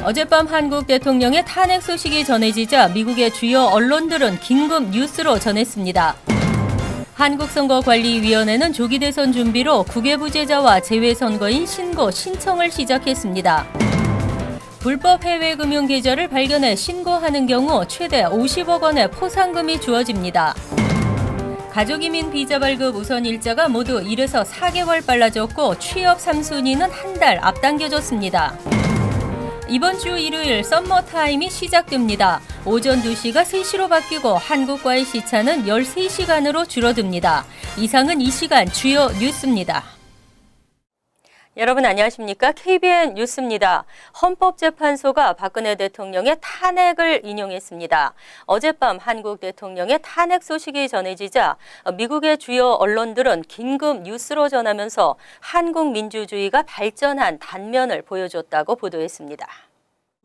어젯밤 한국 대통령의 탄핵 소식이 전해지자 미국의 주요 언론들은 긴급 뉴스로 전했습니다. 한국선거관리위원회는 조기 대선 준비로 국외부재자와 재외선거인 신고 신청을 시작했습니다. 불법 해외 금융 계좌를 발견해 신고하는 경우 최대 50억 원의 포상금이 주어집니다. 가족이민 비자 발급 우선 일자가 모두 1에서 4개월 빨라졌고 취업 3순위는 한 달 앞당겨졌습니다. 이번 주 일요일 썸머타임이 시작됩니다. 오전 2시가 3시로 바뀌고 한국과의 시차는 13시간으로 줄어듭니다. 이상은 이 시간 주요 뉴스입니다. 여러분 안녕하십니까? KBN 뉴스입니다. 헌법재판소가 박근혜 대통령의 탄핵을 인용했습니다. 어젯밤 한국 대통령의 탄핵 소식이 전해지자 미국의 주요 언론들은 긴급 뉴스로 전하면서 한국 민주주의가 발전한 단면을 보여줬다고 보도했습니다.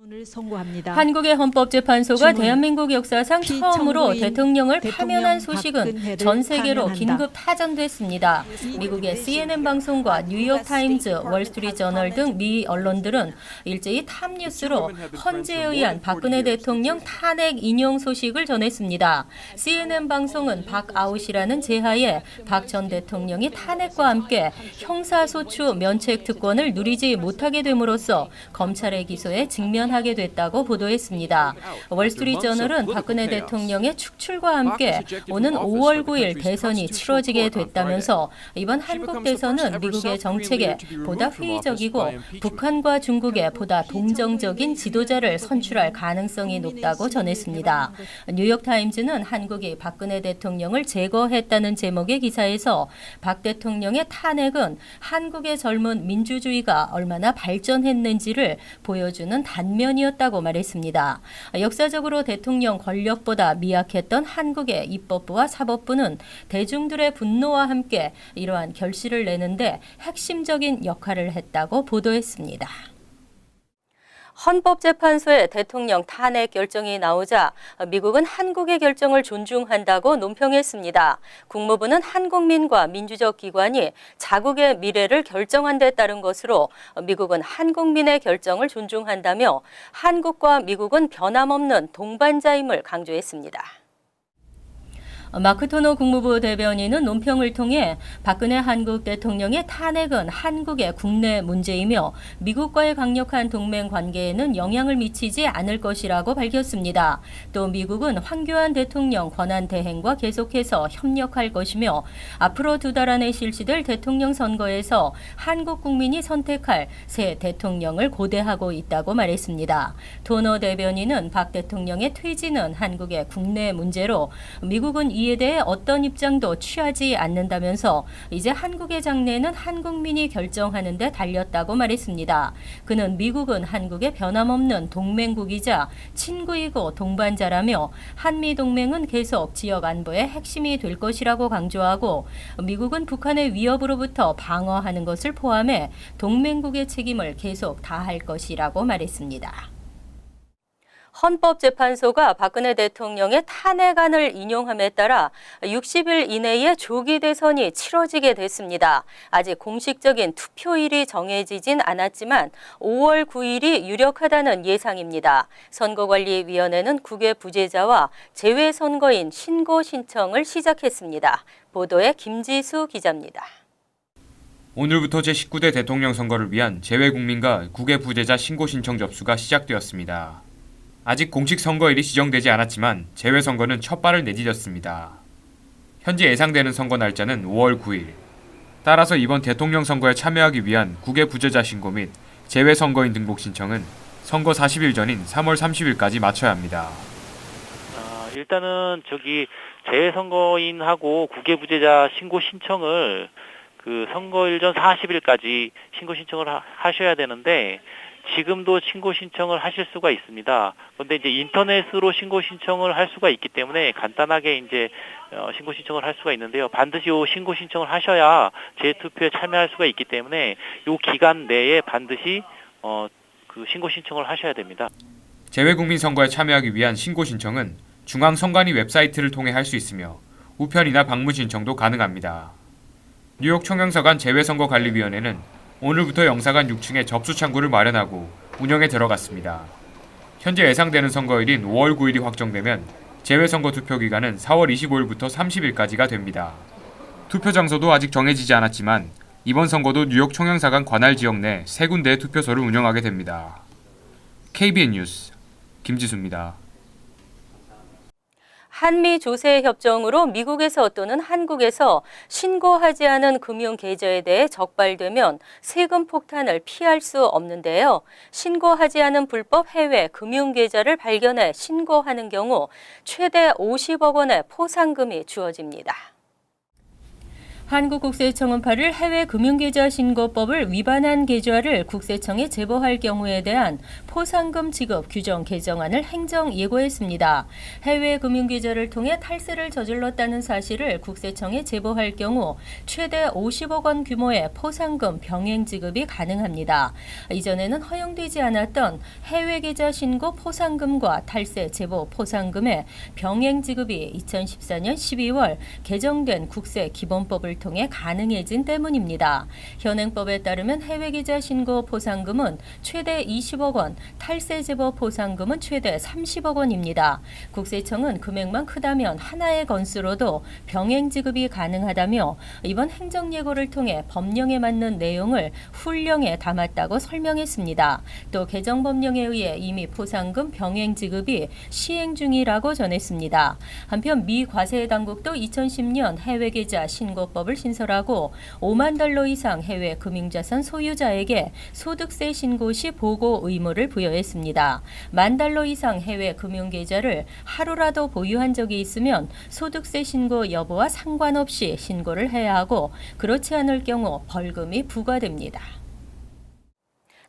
오늘 선고합니다. 한국의 헌법재판소가 대한민국 역사상 처음으로 대통령을 파면한 소식은 전 세계로 긴급 타전됐습니다. 미국의 CNN 방송과 뉴욕타임즈, 월스트리트저널 등 미 언론들은 일제히 탑뉴스로 헌재에 의한 박근혜 대통령 탄핵 인용 소식을 전했습니다. CNN 방송은 박아웃이라는 제하에 박 전 대통령이 탄핵과 함께 형사소추 면책 특권을 누리지 못하게 됨으로써 검찰의 기소에 직면하게 됐다고 보도했습니다. 월스트리트저널은 박근혜 대통령의 축출과 함께 오는 5월 9일 대선이 치러지게 됐다면서 이번 한국 대선은 미국의 정책에 보다 회의적이고 북한과 중국에 보다 동정적인 지도자를 선출할 가능성이 높다고 전했습니다. 뉴욕타임즈는 한국이 박근혜 대통령을 제거했다는 제목의 기사에서 박 대통령의 탄핵은 한국의 젊은 민주주의가 얼마나 발전했는지를 보여주는 단면이었다고 말했습니다. 역사적으로 대통령 권력보다 미약했던 한국의 입법부와 사법부는 대중들의 분노와 함께 이러한 결실을 내는데 핵심적인 역할을 했다고 보도했습니다. 헌법재판소의 대통령 탄핵 결정이 나오자 미국은 한국의 결정을 존중한다고 논평했습니다. 국무부는 한국민과 민주적 기관이 자국의 미래를 결정한 데 따른 것으로 미국은 한국민의 결정을 존중한다며 한국과 미국은 변함없는 동반자임을 강조했습니다. 마크 토너 국무부 대변인은 논평을 통해 박근혜 한국 대통령의 탄핵은 한국의 국내 문제이며 미국과의 강력한 동맹 관계에는 영향을 미치지 않을 것이라고 밝혔습니다. 또 미국은 황교안 대통령 권한 대행과 계속해서 협력할 것이며 앞으로 2달 안에 실시될 대통령 선거에서 한국 국민이 선택할 새 대통령을 고대하고 있다고 말했습니다. 토너 대변인은 박 대통령의 퇴진은 한국의 국내 문제로 미국은 이에 대해 어떤 입장도 취하지 않는다면서 이제 한국의 장래는 한국민이 결정하는 데 달렸다고 말했습니다. 그는 미국은 한국의 변함없는 동맹국이자 친구이고 동반자라며 한미동맹은 계속 지역 안보의 핵심이 될 것이라고 강조하고 미국은 북한의 위협으로부터 방어하는 것을 포함해 동맹국의 책임을 계속 다할 것이라고 말했습니다. 헌법재판소가 박근혜 대통령의 탄핵안을 인용함에 따라 60일 이내에 조기 대선이 치러지게 됐습니다. 아직 공식적인 투표일이 정해지진 않았지만 5월 9일이 유력하다는 예상입니다. 선거관리위원회는 국외 부재자와 재외선거인 신고 신청을 시작했습니다. 보도에 김지수 기자입니다. 오늘부터 제19대 대통령 선거를 위한 재외국민과 국외 부재자 신고 신청 접수가 시작되었습니다. 아직 공식 선거일이 지정되지 않았지만 재외선거는 첫 발을 내디뎠습니다. 현재 예상되는 선거 날짜는 5월 9일. 따라서 이번 대통령 선거에 참여하기 위한 국외 부재자 신고 및 재외선거인 등록 신청은 선거 40일 전인 3월 30일까지 마쳐야 합니다. 일단은 재외선거인하고 국외 부재자 신고 신청을 선거일 전 40일까지 신고 신청을 하셔야 되는데 지금도 신고 신청을 하실 수가 있습니다. 그런데 이제 인터넷으로 신고 신청을 할 수가 있기 때문에 간단하게 이제 신고 신청을 할 수가 있는데요. 반드시 이 신고 신청을 하셔야 재투표에 참여할 수가 있기 때문에 이 기간 내에 반드시 신고 신청을 하셔야 됩니다. 재외국민 선거에 참여하기 위한 신고 신청은 중앙선관위 웹사이트를 통해 할 수 있으며 우편이나 방문 신청도 가능합니다. 뉴욕 총영사관 재외선거관리위원회는 오늘부터 영사관 6층에 접수 창구를 마련하고 운영에 들어갔습니다. 현재 예상되는 선거일인 5월 9일이 확정되면 재외선거 투표 기간은 4월 25일부터 30일까지가 됩니다. 투표 장소도 아직 정해지지 않았지만 이번 선거도 뉴욕 총영사관 관할 지역 내 3군데의 투표소를 운영하게 됩니다. KBN 뉴스 김지수입니다. 한미 조세 협정으로 미국에서 또는 한국에서 신고하지 않은 금융 계좌에 대해 적발되면 세금 폭탄을 피할 수 없는데요. 신고하지 않은 불법 해외 금융 계좌를 발견해 신고하는 경우 최대 50억 원의 포상금이 주어집니다. 한국국세청은 8일 해외 금융계좌 신고법을 위반한 계좌를 국세청에 제보할 경우에 대한 포상금 지급 규정 개정안을 행정 예고했습니다. 해외 금융계좌를 통해 탈세를 저질렀다는 사실을 국세청에 제보할 경우 최대 50억 원 규모의 포상금 병행 지급이 가능합니다. 이전에는 허용되지 않았던 해외 계좌 신고 포상금과 탈세 제보 포상금의 병행 지급이 2014년 12월 개정된 국세기본법을 통해 가능해진 때문입니다. 현행법에 따르면 해외계좌 신고 포상금은 최대 20억 원, 탈세 제보 포상금은 최대 30억 원입니다. 국세청은 금액만 크다면 하나의 건수로도 병행 지급이 가능하다며 이번 행정예고를 통해 법령에 맞는 내용을 훈령에 담았다고 설명했습니다. 또 개정법령에 의해 이미 포상금 병행 지급이 시행 중이라고 전했습니다. 한편 미 과세당국도 2010년 해외계좌 신고법을 신설하고 5만 달러 이상 해외 금융자산 소유자에게 소득세 신고 시 보고 의무를 부여했습니다. 1만 달러 이상 해외 금융계좌를 하루라도 보유한 적이 있으면 소득세 신고 여부와 상관없이 신고를 해야 하고 그렇지 않을 경우 벌금이 부과됩니다.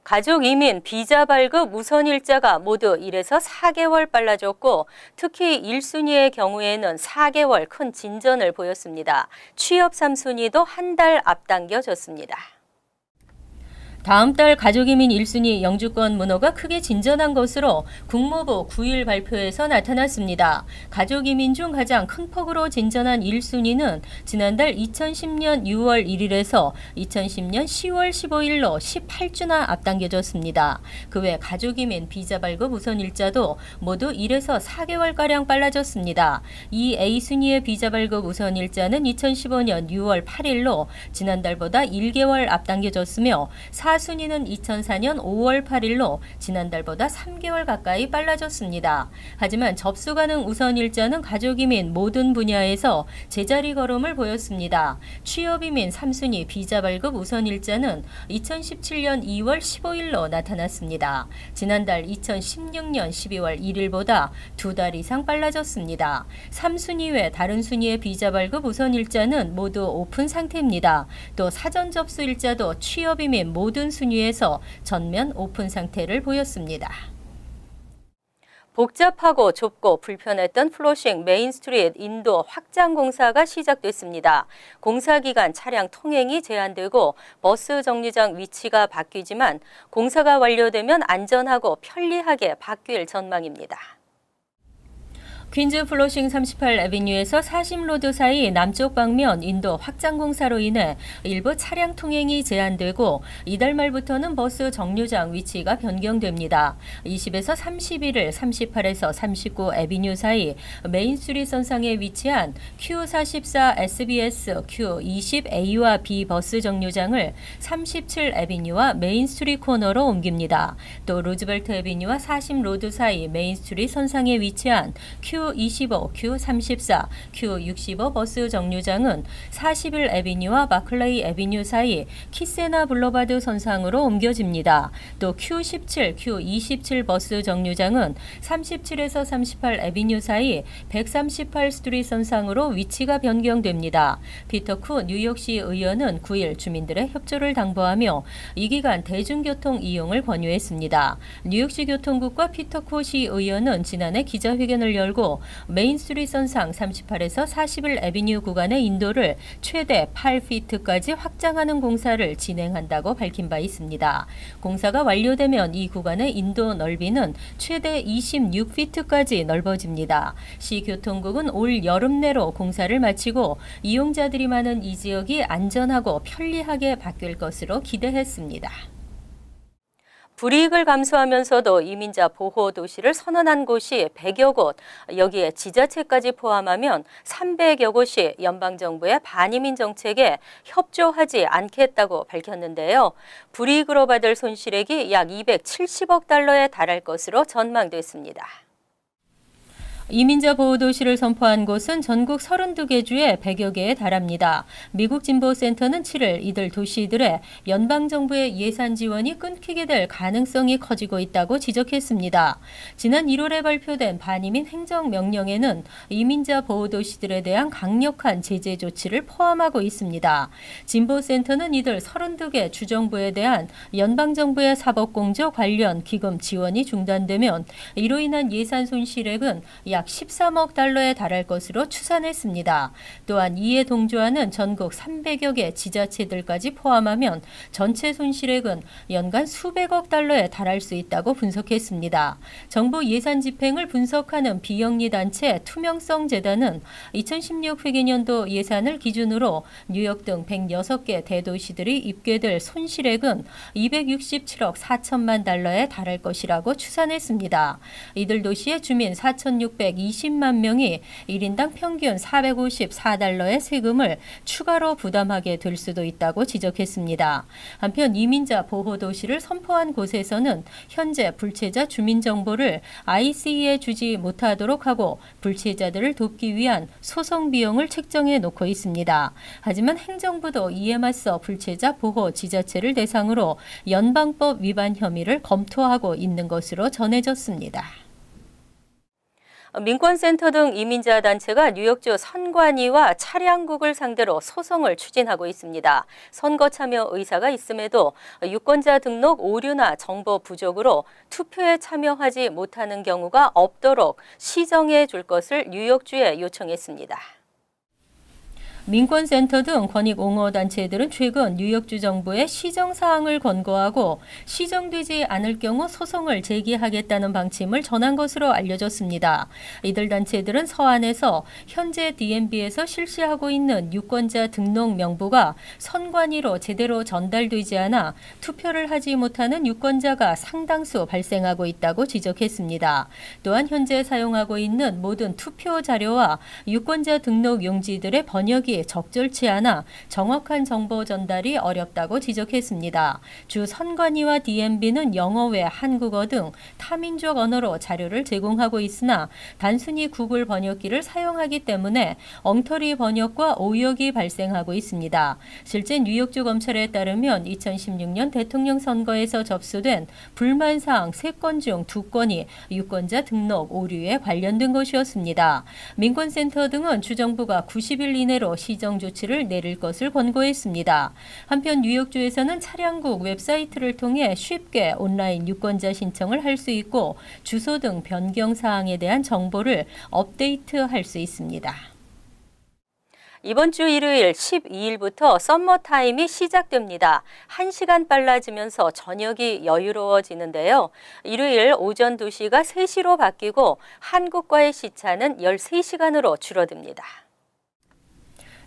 가족 이민, 비자 발급 우선 일자가 모두 1에서 4개월 빨라졌고 특히 1순위의 경우에는 4개월 큰 진전을 보였습니다. 취업 3순위도 한 달 앞당겨졌습니다. 다음 달 가족이민 1순위 영주권 문호가 크게 진전한 것으로 국무부 9일 발표에서 나타났습니다. 가족이민 중 가장 큰 폭으로 진전한 1순위는 지난달 2010년 6월 1일에서 2010년 10월 15일로 18주나 앞당겨졌습니다. 그 외 가족이민 비자 발급 우선 일자도 모두 1에서 4개월가량 빨라졌습니다. 이 A순위의 비자 발급 우선 일자는 2015년 6월 8일로 지난달보다 1개월 앞당겨졌으며 4순위는 2004년 5월 8일로 지난달보다 3개월 가까이 빨라졌습니다. 하지만 접수 가능 우선 일자는 가족이민 모든 분야에서 제자리 걸음을 보였습니다. 취업이민 3순위 비자 발급 우선 일자는 2017년 2월 15일로 나타났습니다. 지난달 2016년 12월 1일보다 2달 이상 빨라졌습니다. 3순위 외 다른 순위의 비자 발급 우선 일자는 모두 오픈 상태입니다. 또 사전 접수 일자도 취업이민 모든 순위에서 전면 오픈 상태를 보였습니다. 복잡하고 좁고 불편했던 플러싱 메인스트리트 인도 확장 공사가 시작됐습니다. 공사 기간 차량 통행이 제한되고 버스 정류장 위치가 바뀌지만 공사가 완료되면 안전하고 편리하게 바뀔 전망입니다. 퀸즈 플러싱 38 애비뉴에서 40로드 사이 남쪽 방면 인도 확장 공사로 인해 일부 차량 통행이 제한되고 이달 말부터는 버스 정류장 위치가 변경됩니다. 20에서 31일 38에서 39 애비뉴 사이 메인스트리트 선상에 위치한 Q44 SBS, Q20A와 B 버스 정류장을 37 애비뉴와 메인스트리트 코너로 옮깁니다. 또 루즈벨트 애비뉴와 40로드 사이 메인스트리트 선상에 위치한 Q25, Q34, Q65 버스 정류장은 41 애비뉴와 마클레이 애비뉴 사이 키세나 블러바드 선상으로 옮겨집니다. 또 Q17, Q27 버스 정류장은 37에서 38 애비뉴 사이 138 스트리트 선상으로 위치가 변경됩니다. 피터 쿠 뉴욕시 의원은 9일 주민들의 협조를 당부하며 이 기간 대중교통 이용을 권유했습니다. 뉴욕시 교통국과 피터 쿠 시 의원은 지난해 기자회견을 열고 메인스트리트 선상 38에서 41 애비뉴 구간의 인도를 최대 8피트까지 확장하는 공사를 진행한다고 밝힌 바 있습니다. 공사가 완료되면 이 구간의 인도 넓이는 최대 26피트까지 넓어집니다. 시 교통국은 올 여름 내로 공사를 마치고 이용자들이 많은 이 지역이 안전하고 편리하게 바뀔 것으로 기대했습니다. 불이익을 감수하면서도 이민자 보호 도시를 선언한 곳이 100여 곳, 여기에 지자체까지 포함하면 300여 곳이 연방정부의 반이민 정책에 협조하지 않겠다고 밝혔는데요. 불이익으로 받을 손실액이 약 270억 달러에 달할 것으로 전망됐습니다. 이민자 보호도시를 선포한 곳은 전국 32개 주에 100여 개에 달합니다. 미국 진보센터는 7일 이들 도시들의 연방정부의 예산 지원이 끊기게 될 가능성이 커지고 있다고 지적했습니다. 지난 1월에 발표된 반이민 행정명령에는 이민자 보호도시들에 대한 강력한 제재 조치를 포함하고 있습니다. 진보센터는 이들 32개 주정부에 대한 연방정부의 사법공조 관련 기금 지원이 중단되면 이로 인한 예산 손실액은 약 13억 달러에 달할 것으로 추산했습니다. 또한 이에 동조하는 전국 300여 개 지자체들까지 포함하면 전체 손실액은 연간 수백억 달러에 달할 수 있다고 분석했습니다. 정부 예산 집행을 분석하는 비영리 단체 투명성 재단은 2016 회계년도 예산을 기준으로 뉴욕 등 106개 대도시들이 입계될 손실액은 267억 4천만 달러에 달할 것이라고 추산했습니다. 이들 도시의 주민 4,620만 명이 1인당 평균 454달러의 세금을 추가로 부담하게 될 수도 있다고 지적했습니다. 한편 이민자 보호도시를 선포한 곳에서는 현재 불체자 주민정보를 ICE에 주지 못하도록 하고 불체자들을 돕기 위한 소송 비용을 책정해 놓고 있습니다. 하지만 행정부도 이에 맞서 불체자 보호 지자체를 대상으로 연방법 위반 혐의를 검토하고 있는 것으로 전해졌습니다. 민권센터 등 이민자 단체가 뉴욕주 선관위와 차량국을 상대로 소송을 추진하고 있습니다. 선거 참여 의사가 있음에도 유권자 등록 오류나 정보 부족으로 투표에 참여하지 못하는 경우가 없도록 시정해 줄 것을 뉴욕주에 요청했습니다. 민권센터 등 권익옹호단체들은 최근 뉴욕주 정부에 시정사항을 권고하고 시정되지 않을 경우 소송을 제기하겠다는 방침을 전한 것으로 알려졌습니다. 이들 단체들은 서한에서 현재 DMV에서 실시하고 있는 유권자 등록 명부가 선관위로 제대로 전달되지 않아 투표를 하지 못하는 유권자가 상당수 발생하고 있다고 지적했습니다. 또한 현재 사용하고 있는 모든 투표 자료와 유권자 등록 용지들의 번역이 적절치 않아 정확한 정보 전달이 어렵다고 지적했습니다. 주 선관위와 DMV는 영어 외 한국어 등 타민족 언어로 자료를 제공하고 있으나 단순히 구글 번역기를 사용하기 때문에 엉터리 번역과 오역이 발생하고 있습니다. 실제 뉴욕주 검찰에 따르면 2016년 대통령 선거에서 접수된 불만사항 3건 중 2건이 유권자 등록 오류에 관련된 것이었습니다. 민권센터 등은 주정부가 90일 이내로 시정 조치를 내릴 것을 권고했습니다. 한편 뉴욕주에서는 차량국 웹사이트를 통해 쉽게 온라인 유권자 신청을 할 수 있고 주소 등 변경 사항에 대한 정보를 업데이트할 수 있습니다. 이번 주 일요일 12일부터 썸머타임이 시작됩니다. 1시간 빨라지면서 저녁이 여유로워지는데요. 일요일 오전 2시가 3시로 바뀌고 한국과의 시차는 13시간으로 줄어듭니다.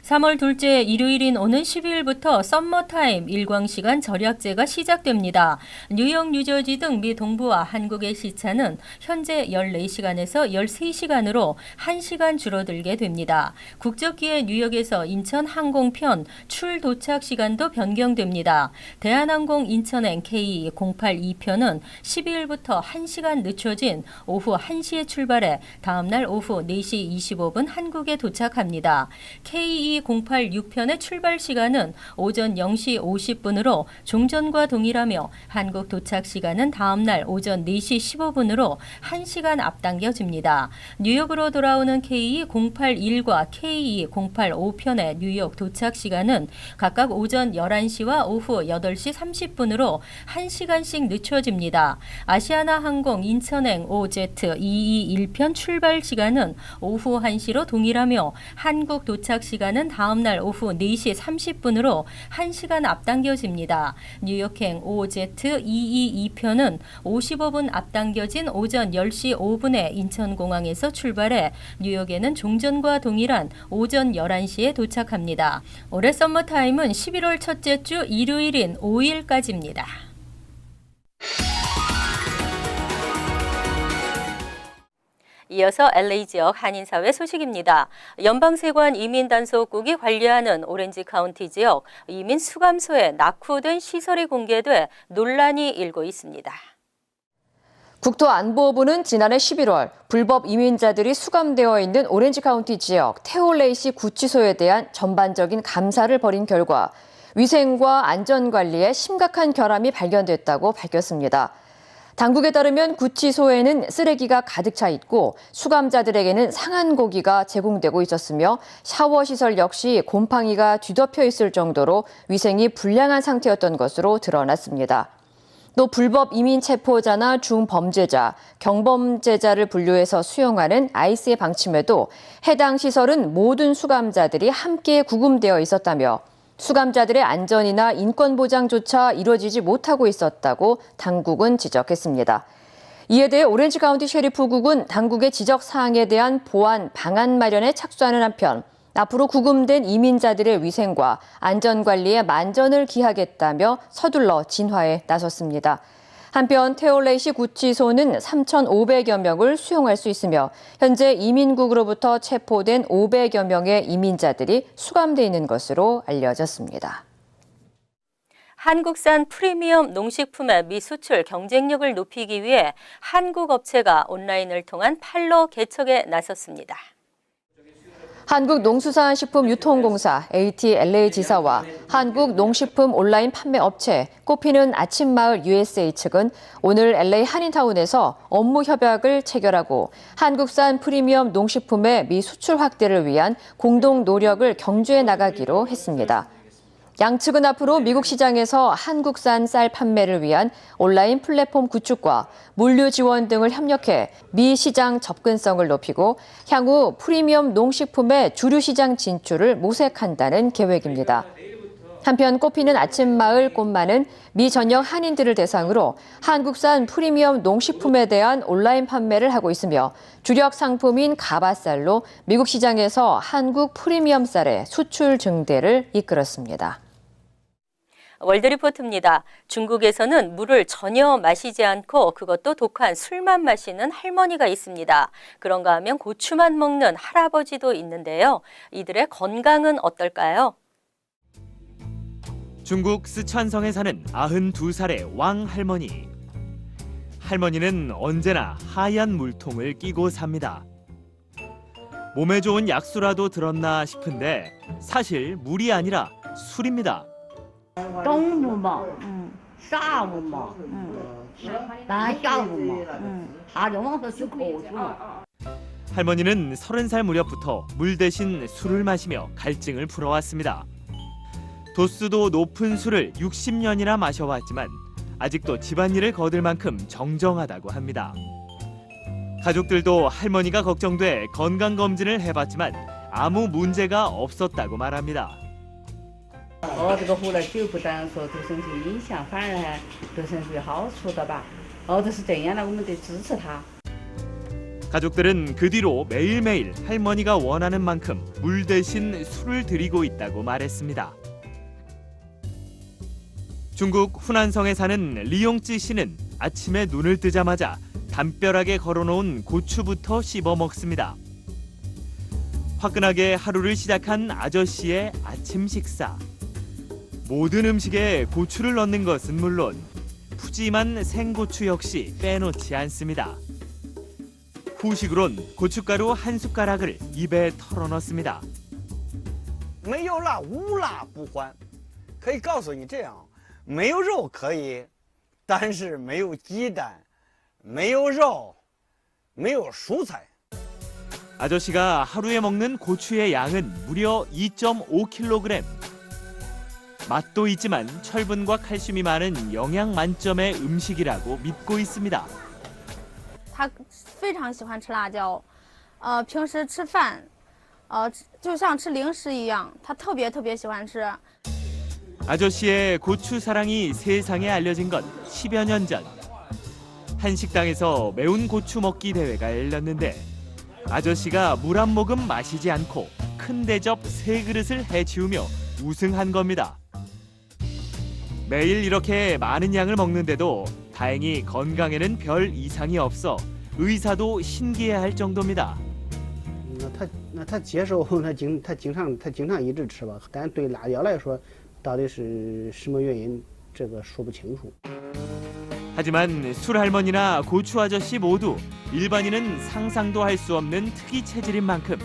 3월 둘째 일요일인 오는 12일부터 썸머타임 일광시간 절약제가 시작됩니다. 뉴욕, 뉴저지 등 미 동부와 한국의 시차는 현재 14시간에서 13시간으로 1시간 줄어들게 됩니다. 국적기에 뉴욕에서 인천 항공편 출도착 시간도 변경됩니다. 대한항공 인천행 KE082편은 12일부터 1시간 늦춰진 오후 1시에 출발해 다음날 오후 4시 25분 한국에 도착합니다. KE086편의 출발 시간은 오전 0시 50분으로 종전과 동일하며 한국 도착 시간은 다음날 오전 4시 15분으로 1시간 앞당겨집니다. 뉴욕으로 돌아오는 KE081과 KE085편의 뉴욕 도착 시간은 각각 오전 11시와 오후 8시 30분으로 1시간씩 늦춰집니다. 아시아나 항공 인천행 OZ221편 출발 시간은 오후 1시로 동일하며 한국 도착 시간은 다음날 오후 4시 30분으로 1시간 앞당겨집니다. 뉴욕행 OZ222편은 55분 앞당겨진 오전 10시 5분에 인천공항에서 출발해 뉴욕에는 종전과 동일한 오전 11시에 도착합니다. 올해 썸머타임은 11월 첫째 주 일요일인 5일까지입니다. 이어서 LA 지역 한인사회 소식입니다. 연방세관 이민단속국이 관리하는 오렌지 카운티 지역 이민 수감소에 낙후된 시설이 공개돼 논란이 일고 있습니다. 국토안보부는 지난해 11월 불법 이민자들이 수감되어 있는 오렌지 카운티 지역 테올레이시 구치소에 대한 전반적인 감사를 벌인 결과 위생과 안전관리에 심각한 결함이 발견됐다고 밝혔습니다. 당국에 따르면 구치소에는 쓰레기가 가득 차 있고 수감자들에게는 상한 고기가 제공되고 있었으며 샤워 시설 역시 곰팡이가 뒤덮여 있을 정도로 위생이 불량한 상태였던 것으로 드러났습니다. 또 불법 이민 체포자나 중범죄자, 경범죄자를 분류해서 수용하는 IC의 방침에도 해당 시설은 모든 수감자들이 함께 구금되어 있었다며 수감자들의 안전이나 인권 보장조차 이루어지지 못하고 있었다고 당국은 지적했습니다. 이에 대해 오렌지 카운티 셰리프국은 당국의 지적 사항에 대한 보완 방안 마련에 착수하는 한편 앞으로 구금된 이민자들의 위생과 안전관리에 만전을 기하겠다며 서둘러 진화에 나섰습니다. 한편 테올레이시 구치소는 3,500여 명을 수용할 수 있으며 현재 이민국으로부터 체포된 500여 명의 이민자들이 수감돼 있는 것으로 알려졌습니다. 한국산 프리미엄 농식품의 미수출 경쟁력을 높이기 위해 한국 업체가 온라인을 통한 판로 개척에 나섰습니다. 한국농수산식품유통공사 ATLA 지사와 한국농식품 온라인 판매 업체 꽃피는 아침마을 USA 측은 오늘 LA 한인타운에서 업무 협약을 체결하고 한국산 프리미엄 농식품의 미수출 확대를 위한 공동 노력을 경주해 나가기로 했습니다. 양측은 앞으로 미국 시장에서 한국산 쌀 판매를 위한 온라인 플랫폼 구축과 물류 지원 등을 협력해 미 시장 접근성을 높이고 향후 프리미엄 농식품의 주류 시장 진출을 모색한다는 계획입니다. 한편 꽃피는 아침마을 꽃마는 미 전역 한인들을 대상으로 한국산 프리미엄 농식품에 대한 온라인 판매를 하고 있으며 주력 상품인 가바쌀로 미국 시장에서 한국 프리미엄 쌀의 수출 증대를 이끌었습니다. 월드리포트입니다. 중국에서는 물을 전혀 마시지 않고 그것도 독한 술만 마시는 할머니가 있습니다. 그런가 하면 고추만 먹는 할아버지도 있는데요. 이들의 건강은 어떨까요? 중국 스촨성에 사는 92살의 왕 할머니. 할머니는 언제나 하얀 물통을 끼고 삽니다. 몸에 좋은 약수라도 들었나 싶은데 사실 물이 아니라 술입니다. 中午嘛，下午嘛，咱下午嘛，他就往这去口出了。 할머니는 30살 무렵부터 물 대신 술을 마시며 갈증을 풀어왔습니다. 도수도 높은 술을 60년이나 마셔왔지만 아직도 집안일을 거들 만큼 정정하다고 합니다. 가족들도 할머니가 걱정돼 건강검진을 해봤지만 아무 문제가 없었다고 말합니다. 这个喝了酒不但说对身体影响，反而还对身体有好处的吧。都是这样的，我们得支持他。 가족들은 그 뒤로 매일매일 할머니가 원하는 만큼 물 대신 술을 드리고 있다고 말했습니다. 중국 후난성에 사는 리용찌 씨는 아침에 눈을 뜨자마자 담벼락에 걸어놓은 고추부터 씹어 먹습니다. 화끈하게 하루를 시작한 아저씨의 아침 식사. 모든 음식에 고추를 넣는 것은 물론 푸짐한 생고추 역시 빼놓지 않습니다. 후식으론 고춧가루 한 숟가락을 입에 털어넣습니다. 没有辣无辣不欢，可以告诉你这样，没有肉可以，但是没有鸡蛋，没有肉，没有蔬菜。 아저씨가 하루에 먹는 고추의 양은 무려 2.5kg. 맛도 있지만 철분과 칼슘이 많은 영양 만점의 음식이라고 믿고 있습니다. 他非常喜欢吃辣椒，平时吃饭，就像吃零食一样，他特别喜欢吃。 아저씨의 고추 사랑이 세상에 알려진 건 10여 년 전. 한 식당에서 매운 고추 먹기 대회가 열렸는데 아저씨가 물 한 모금 마시지 않고 큰 대접 3그릇을 해치우며 우승한 겁니다. 매일 이렇게 많은 양을 먹는데도 다행히 건강에는 별 이상이 없어 의사도 신기해할 정도입니다. 那他接受，他经常一直吃吧，但对辣椒来说，到底是什么原因，这个说不清楚。 하지만 술할머니나 고추 아저씨 모두 일반인은 상상도 할 수 없는 특이 체질인 만큼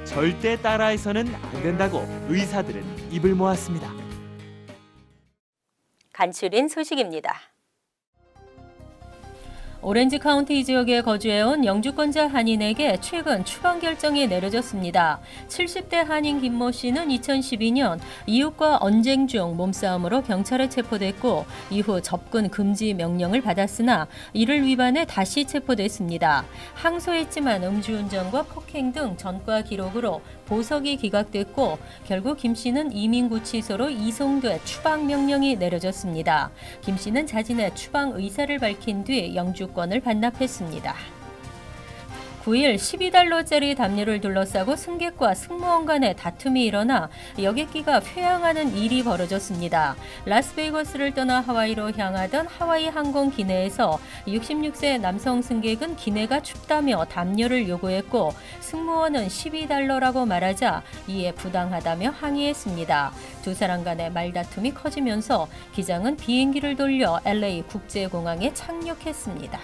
절대 따라해서는 안 된다고 의사들은 입을 모았습니다. 간추린 소식입니다. 오렌지 카운티 지역에 거주해온 영주권자 한인에게 최근 추방 결정이 내려졌습니다. 70대 한인 김모 씨는 2012년 이웃과 언쟁 중 몸싸움으로 경찰에 체포됐고 이후 접근 금지 명령을 받았으나 이를 위반해 다시 체포됐습니다. 항소했지만 음주운전과 폭행 등 전과 기록으로 보석이 기각됐고 결국 김 씨는 이민구치소로 이송돼 추방 명령이 내려졌습니다. 김 씨는 자진의 추방 의사를 밝힌 뒤 영주권을 반납했습니다. 9일 12달러짜리 담요를 둘러싸고 승객과 승무원 간의 다툼이 일어나 여객기가 회항하는 일이 벌어졌습니다. 라스베이거스를 떠나 하와이로 향하던 하와이 항공 기내에서 66세 남성 승객은 기내가 춥다며 담요를 요구했고 승무원은 12달러라고 말하자 이에 부당하다며 항의했습니다. 두 사람 간의 말다툼이 커지면서 기장은 비행기를 돌려 LA 국제공항에 착륙했습니다.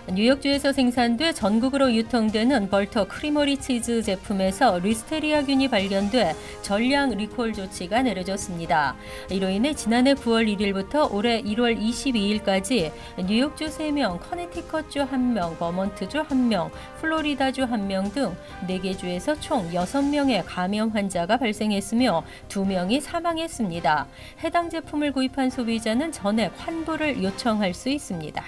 뉴욕주에서 생산돼 전국으로 유통되는 벌터 크리머리 치즈 제품에서 리스테리아균이 발견돼 전량 리콜 조치가 내려졌습니다. 이로 인해 지난해 9월 1일부터 올해 1월 22일까지 뉴욕주 3명, 커네티컷주 1명, 버몬트주 1명, 플로리다주 1명 등 4개 주에서 총 6명의 감염 환자가 발생했으며 2명이 사망했습니다. 해당 제품을 구입한 소비자는 전액 환불을 요청할 수 있습니다.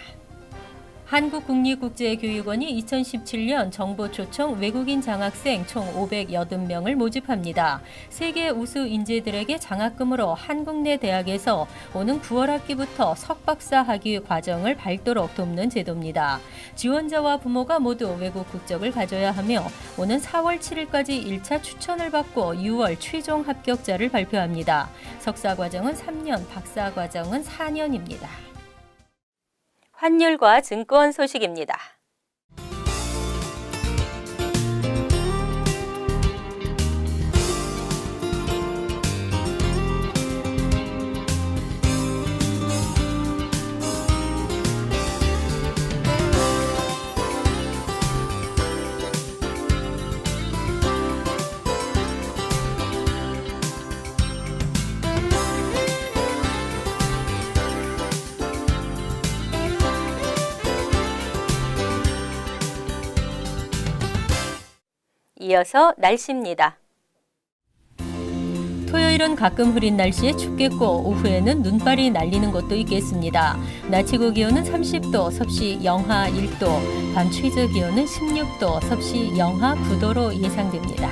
한국국립국제교육원이 2017년 정보 초청 외국인 장학생 총 580명을 모집합니다. 세계 우수 인재들에게 장학금으로 한국 내 대학에서 오는 9월 학기부터 석박사 학위 과정을 밟도록 돕는 제도입니다. 지원자와 부모가 모두 외국 국적을 가져야 하며 오는 4월 7일까지 1차 추천을 받고 6월 최종 합격자를 발표합니다. 석사 과정은 3년, 박사 과정은 4년입니다. 환율과 증권 소식입니다. 이어서 날씨입니다. 토요일은 가끔 흐린 날씨에 춥겠고 오후에는 눈발이 날리는 곳도 있겠습니다. 낮 최고 기온은 30도, 섭씨 영하 1도, 밤 최저 기온은 16도, 섭씨 영하 9도로 예상됩니다.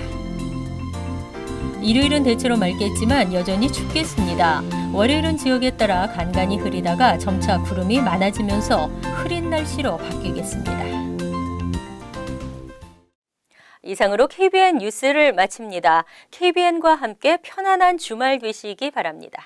일요일은 대체로 맑겠지만 여전히 춥겠습니다. 월요일은 지역에 따라 간간히 흐리다가 점차 구름이 많아지면서 흐린 날씨로 바뀌겠습니다. 이상으로 KBN 뉴스를 마칩니다. KBN과 함께 편안한 주말 되시기 바랍니다.